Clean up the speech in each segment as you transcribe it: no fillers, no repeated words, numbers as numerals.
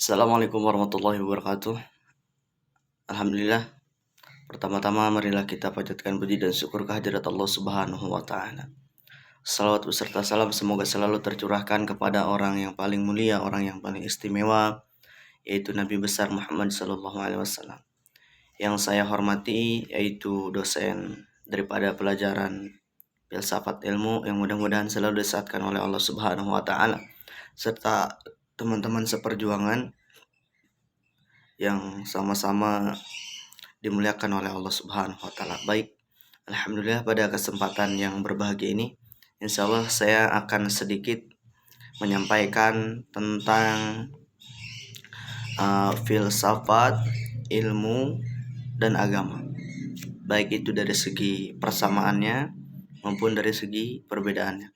Assalamualaikum warahmatullahi wabarakatuh. Alhamdulillah. Pertama-tama marilah kita panjatkan puji dan syukur kehadirat Allah Subhanahu wa taala. Salawat beserta salam semoga selalu tercurahkan kepada orang yang paling mulia, orang yang paling istimewa, yaitu Nabi besar Muhammad sallallahu alaihi wasallam. Yang saya hormati yaitu dosen daripada pelajaran filsafat ilmu yang mudah-mudahan selalu disaatkan oleh Allah Subhanahu wa taala, serta teman-teman seperjuangan yang sama-sama dimuliakan oleh Allah Subhanahu wa taala. Baik, alhamdulillah pada kesempatan yang berbahagia ini insya Allah saya akan sedikit menyampaikan tentang filsafat, ilmu, dan agama. Baik itu dari segi persamaannya maupun dari segi perbedaannya.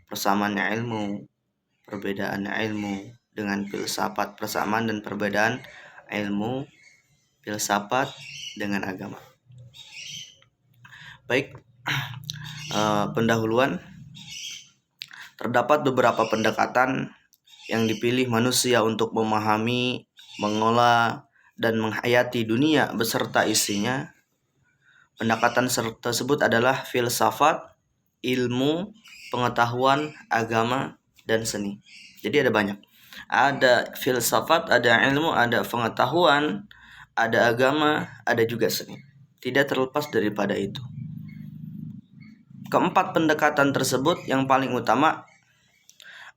Persamaannya ilmu, perbedaannya ilmu dengan filsafat, persamaan dan perbedaan ilmu, filsafat dengan agama. Baik, pendahuluan. Terdapat beberapa pendekatan yang dipilih manusia untuk memahami, mengolah, dan menghayati dunia beserta isinya. Pendekatan tersebut adalah filsafat, ilmu, pengetahuan, agama, dan seni. Jadi ada banyak. Ada filsafat, ada ilmu, ada pengetahuan, ada agama, ada juga seni. Tidak terlepas daripada itu. Keempat pendekatan tersebut yang paling utama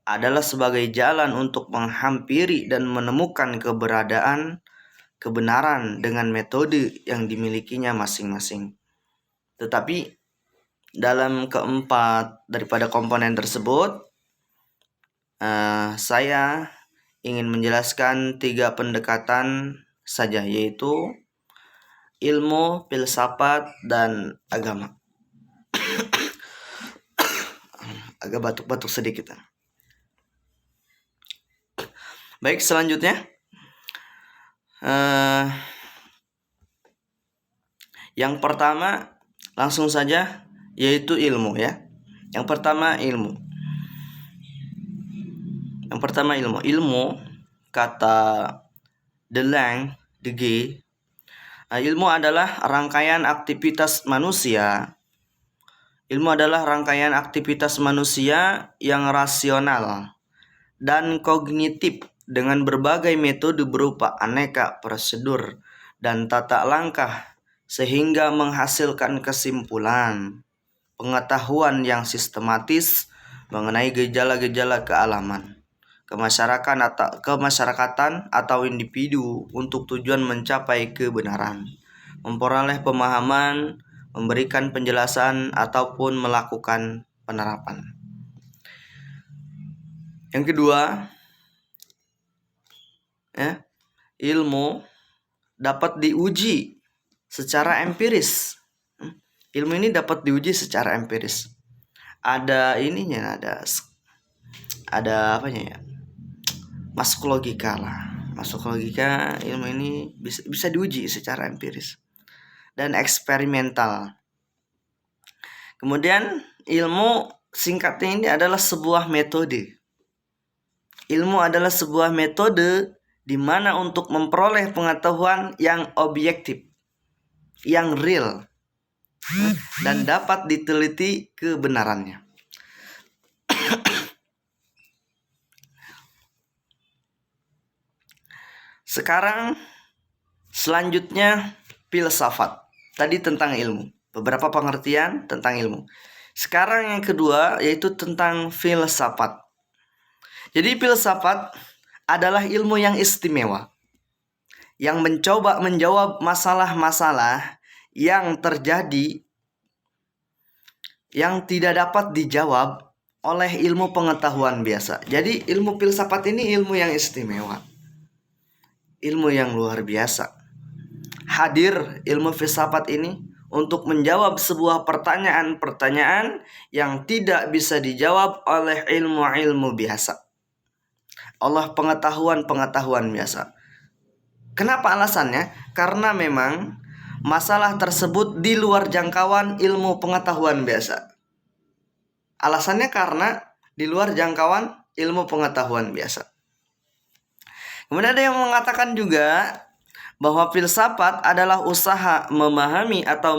adalah sebagai jalan untuk menghampiri dan menemukan kebenaran dengan metode yang dimilikinya masing-masing. Tetapi dalam keempat daripada komponen tersebut, saya ingin menjelaskan 3 pendekatan saja, yaitu ilmu, filsafat, dan agama. Agak batuk-batuk sedikit. Baik, selanjutnya yang pertama langsung saja, yaitu ilmu ya. Yang pertama ilmu. Ilmu kata Deleuze, ilmu adalah rangkaian aktivitas manusia. Ilmu adalah rangkaian aktivitas manusia yang rasional dan kognitif dengan berbagai metode berupa aneka prosedur dan tata langkah sehingga menghasilkan kesimpulan, pengetahuan yang sistematis mengenai gejala-gejala kealaman, kemasyarakatan atau individu untuk tujuan mencapai kebenaran, memperoleh pemahaman, memberikan penjelasan ataupun melakukan penerapan. Yang kedua, ilmu dapat diuji secara empiris. Ilmu ini dapat diuji secara empiris. Ada ininya, ada apanya ya? Masuk logika lah. Masuk logika, ilmu ini bisa diuji secara empiris dan eksperimental. Kemudian ilmu singkatnya ini adalah sebuah metode. Ilmu adalah sebuah metode di mana untuk memperoleh pengetahuan yang objektif, yang real, dan dapat diteliti kebenarannya. Sekarang selanjutnya filsafat. Tadi tentang ilmu, beberapa pengertian tentang ilmu. Sekarang yang kedua yaitu tentang filsafat. Jadi filsafat adalah ilmu yang istimewa yang mencoba menjawab masalah-masalah yang terjadi yang tidak dapat dijawab oleh ilmu pengetahuan biasa. Jadi ilmu filsafat ini ilmu yang istimewa, ilmu yang luar biasa. Hadir ilmu filsafat ini untuk menjawab sebuah pertanyaan-pertanyaan yang tidak bisa dijawab oleh ilmu-ilmu biasa, oleh pengetahuan-pengetahuan biasa. Kenapa alasannya? Karena memang masalah tersebut di luar jangkauan ilmu pengetahuan biasa. Alasannya karena di luar jangkauan ilmu pengetahuan biasa. Kemudian ada yang mengatakan juga bahwa filsafat adalah usaha memahami atau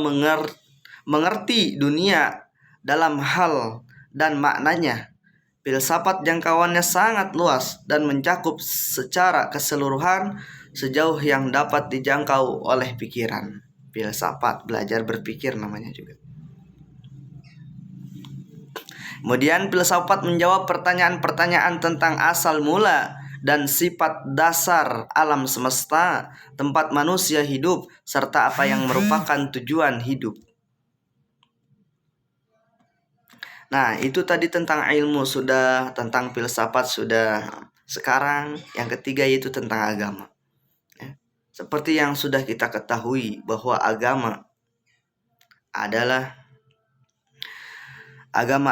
mengerti dunia dalam hal dan maknanya. Filsafat jangkauannya sangat luas dan mencakup secara keseluruhan sejauh yang dapat dijangkau oleh pikiran. Filsafat, belajar berpikir namanya juga. Kemudian filsafat menjawab pertanyaan-pertanyaan tentang asal mula dan sifat dasar alam semesta, tempat manusia hidup, serta apa yang merupakan tujuan hidup. Nah, itu tadi tentang ilmu sudah, tentang filsafat sudah. Sekarang yang ketiga yaitu tentang agama. Seperti yang sudah kita ketahui bahwa agama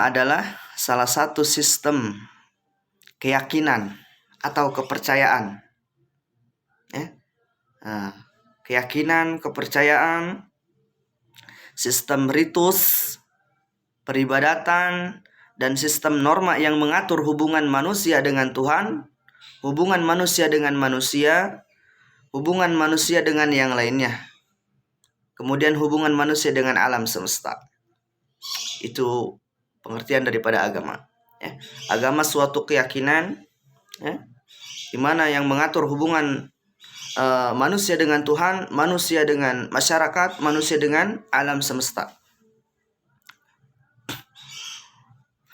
adalah salah satu sistem keyakinan atau kepercayaan. Keyakinan, kepercayaan, sistem ritus, peribadatan, dan sistem norma yang mengatur hubungan manusia dengan Tuhan, hubungan manusia dengan manusia, hubungan manusia dengan yang lainnya, kemudian hubungan manusia dengan alam semesta. Itu pengertian daripada agama. Agama suatu keyakinan, di mana yang mengatur hubungan manusia dengan Tuhan, manusia dengan masyarakat, manusia dengan alam semesta.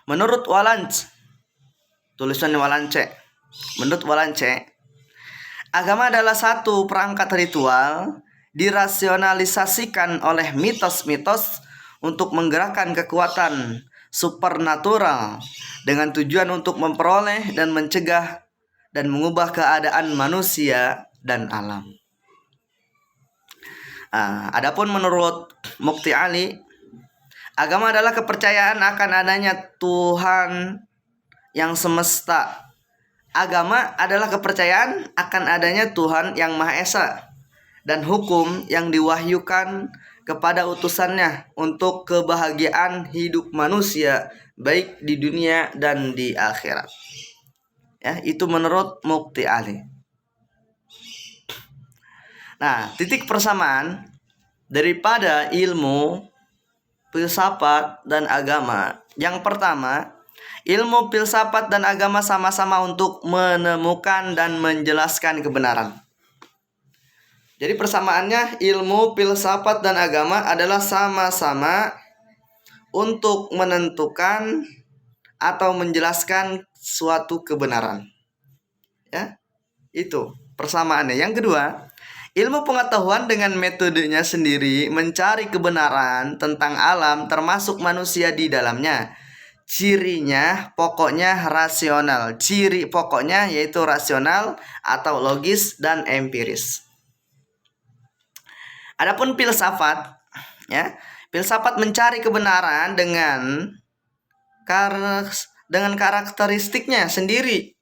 Menurut Walance, tulisan Walance, menurut Walance, agama adalah satu perangkat ritual dirasionalisasikan oleh mitos-mitos untuk menggerakkan kekuatan supernatural dengan tujuan untuk memperoleh dan mencegah dan mengubah keadaan manusia dan alam. Adapun menurut Mukti Ali, agama adalah kepercayaan akan adanya Tuhan yang semesta. Agama adalah kepercayaan akan adanya Tuhan yang Maha Esa dan hukum yang diwahyukan kepada utusannya untuk kebahagiaan hidup manusia baik di dunia dan di akhirat. Itu menurut Mukti Ali. Nah, titik persamaan daripada ilmu, filsafat, dan agama. Yang pertama, ilmu, filsafat, dan agama sama-sama untuk menemukan dan menjelaskan kebenaran. Jadi persamaannya ilmu, filsafat, dan agama adalah sama-sama untuk menentukan atau menjelaskan suatu kebenaran. Itu persamaannya. Yang kedua, ilmu pengetahuan dengan metodenya sendiri mencari kebenaran tentang alam termasuk manusia di dalamnya. Cirinya pokoknya rasional. Ciri pokoknya yaitu rasional atau logis dan empiris. Adapun filsafat, filsafat mencari kebenaran dengan karakteristiknya sendiri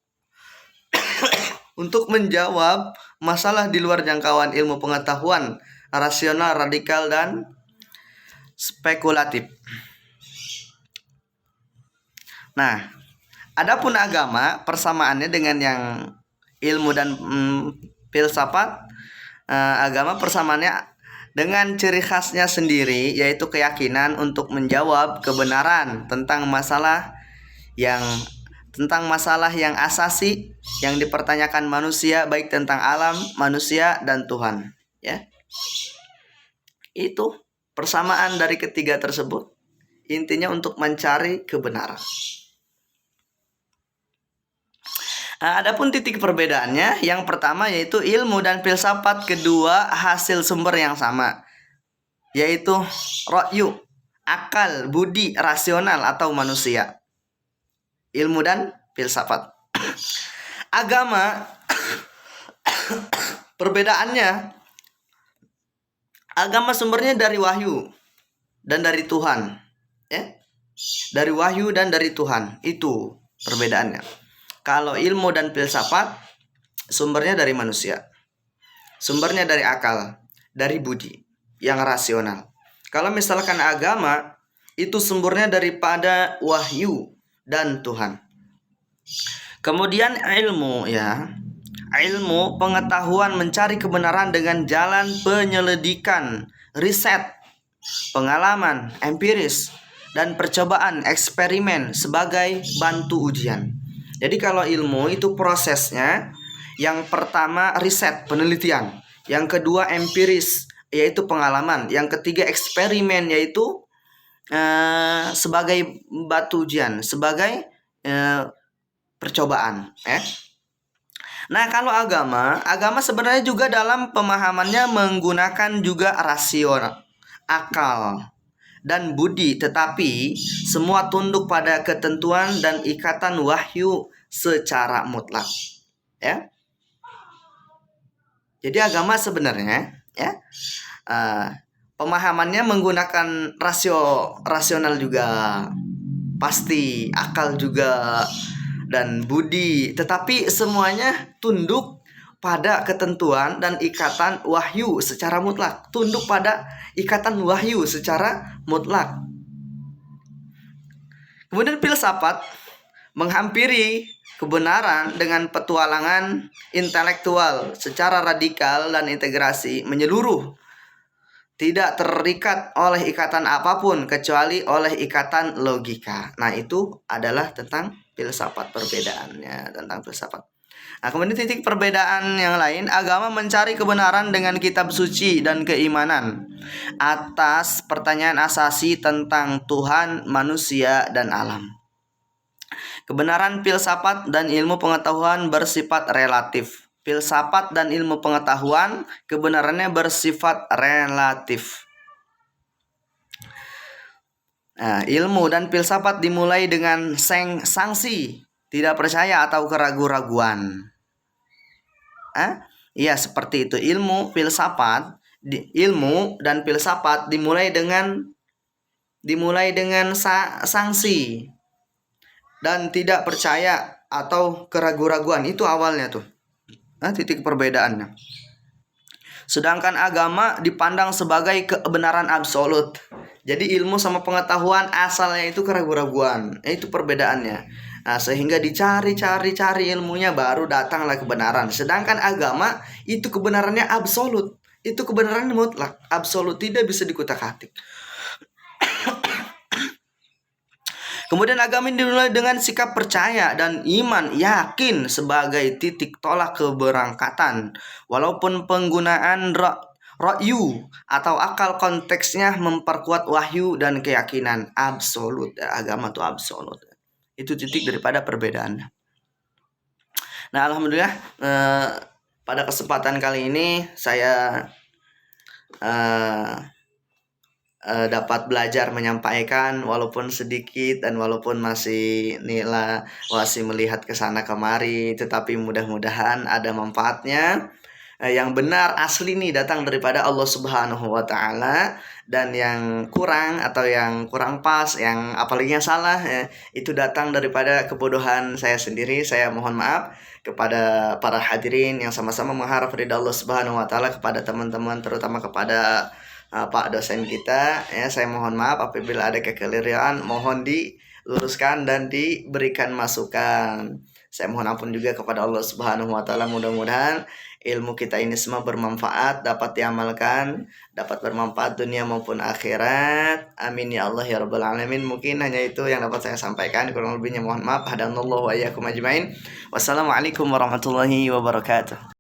untuk menjawab masalah di luar jangkauan ilmu pengetahuan rasional, radikal, dan spekulatif. Nah, adapun agama, persamaannya dengan yang ilmu dan filsafat, agama persamaannya dengan ciri khasnya sendiri, yaitu keyakinan untuk menjawab kebenaran tentang masalah yang asasi yang dipertanyakan manusia, baik tentang alam, manusia, dan Tuhan. Itu persamaan dari ketiga tersebut. Intinya untuk mencari kebenaran. Adapun titik perbedaannya, yang pertama yaitu ilmu dan filsafat kedua hasil sumber yang sama, yaitu ra'yu, akal, budi, rasional atau manusia. Ilmu dan filsafat. Agama perbedaannya, agama sumbernya dari wahyu dan dari Tuhan, dari wahyu dan dari Tuhan. Itu perbedaannya. Kalau ilmu dan filsafat sumbernya dari manusia, sumbernya dari akal, dari budi yang rasional. Kalau misalkan agama itu sumbernya daripada wahyu dan Tuhan. Kemudian ilmu, ilmu, pengetahuan mencari kebenaran dengan jalan penyelidikan, riset, pengalaman, empiris, dan percobaan eksperimen sebagai bantu ujian. Jadi kalau ilmu itu prosesnya, yang pertama riset, penelitian, yang kedua empiris, yaitu pengalaman, yang ketiga eksperimen, yaitu sebagai batu ujian, sebagai percobaan. Nah, kalau agama sebenarnya juga dalam pemahamannya menggunakan juga rasional, akal, dan budi, tetapi semua tunduk pada ketentuan dan ikatan wahyu secara mutlak. Ya. Jadi agama sebenarnya, pemahamannya menggunakan rasional juga, pasti akal juga, dan budi, tetapi semuanya tunduk pada ketentuan dan ikatan wahyu secara mutlak. Tunduk pada ikatan wahyu secara mutlak. Kemudian filsafat menghampiri kebenaran dengan petualangan intelektual secara radikal dan integrasi menyeluruh, tidak terikat oleh ikatan apapun kecuali oleh ikatan logika. Nah, itu adalah tentang filsafat, perbedaannya tentang filsafat. Nah, kemudian titik perbedaan yang lain, agama mencari kebenaran dengan kitab suci dan keimanan atas pertanyaan asasi tentang Tuhan, manusia, dan alam. Kebenaran filsafat dan ilmu pengetahuan bersifat relatif. Filsafat dan ilmu pengetahuan kebenarannya bersifat relatif. Nah, ilmu dan filsafat dimulai dengan sanksi, tidak percaya atau keraguan-raguan. Iya, seperti itu. Ilmu dan filsafat dimulai dengan sanksi dan tidak percaya atau keraguan-raguan. Itu awalnya tuh. Titik perbedaannya. Sedangkan agama dipandang sebagai kebenaran absolut. Jadi ilmu sama pengetahuan asalnya itu keraguan-raguan. Itu perbedaannya. Nah, sehingga dicari ilmunya baru datanglah kebenaran. Sedangkan agama itu kebenarannya absolut. Itu kebenaran mutlak, absolut, tidak bisa dikutak-atik. Kemudian agama dimulai dengan sikap percaya dan iman, yakin sebagai titik tolak keberangkatan. Walaupun penggunaan ra'yu atau akal konteksnya memperkuat wahyu dan keyakinan absolut. Agama itu absolut. Itu titik daripada perbedaannya. Nah, alhamdulillah pada kesempatan kali ini saya dapat belajar menyampaikan walaupun sedikit dan walaupun masih melihat ke sana kemari, tetapi mudah-mudahan ada manfaatnya. Yang benar asli nih datang daripada Allah Subhanahu wa taala, dan yang kurang atau yang kurang pas, yang apalagi yang salah itu datang daripada kebodohan saya sendiri. Saya mohon maaf kepada para hadirin yang sama-sama mengharap ridha Allah Subhanahu wa taala, kepada teman-teman, terutama kepada Pak dosen kita. Saya mohon maaf apabila ada kekeliruan, mohon diluruskan dan diberikan masukan. Saya mohon ampun juga kepada Allah Subhanahu wa taala. Mudah-mudahan ilmu kita ini semua bermanfaat, dapat diamalkan, dapat bermanfaat dunia maupun akhirat. Amin ya Allah ya rabbal alamin. Mungkin hanya itu yang dapat saya sampaikan, kurang lebihnya mohon maaf. Hadanallahu wa iyyakum ajmain. Wassalamualaikum warahmatullahi wabarakatuh.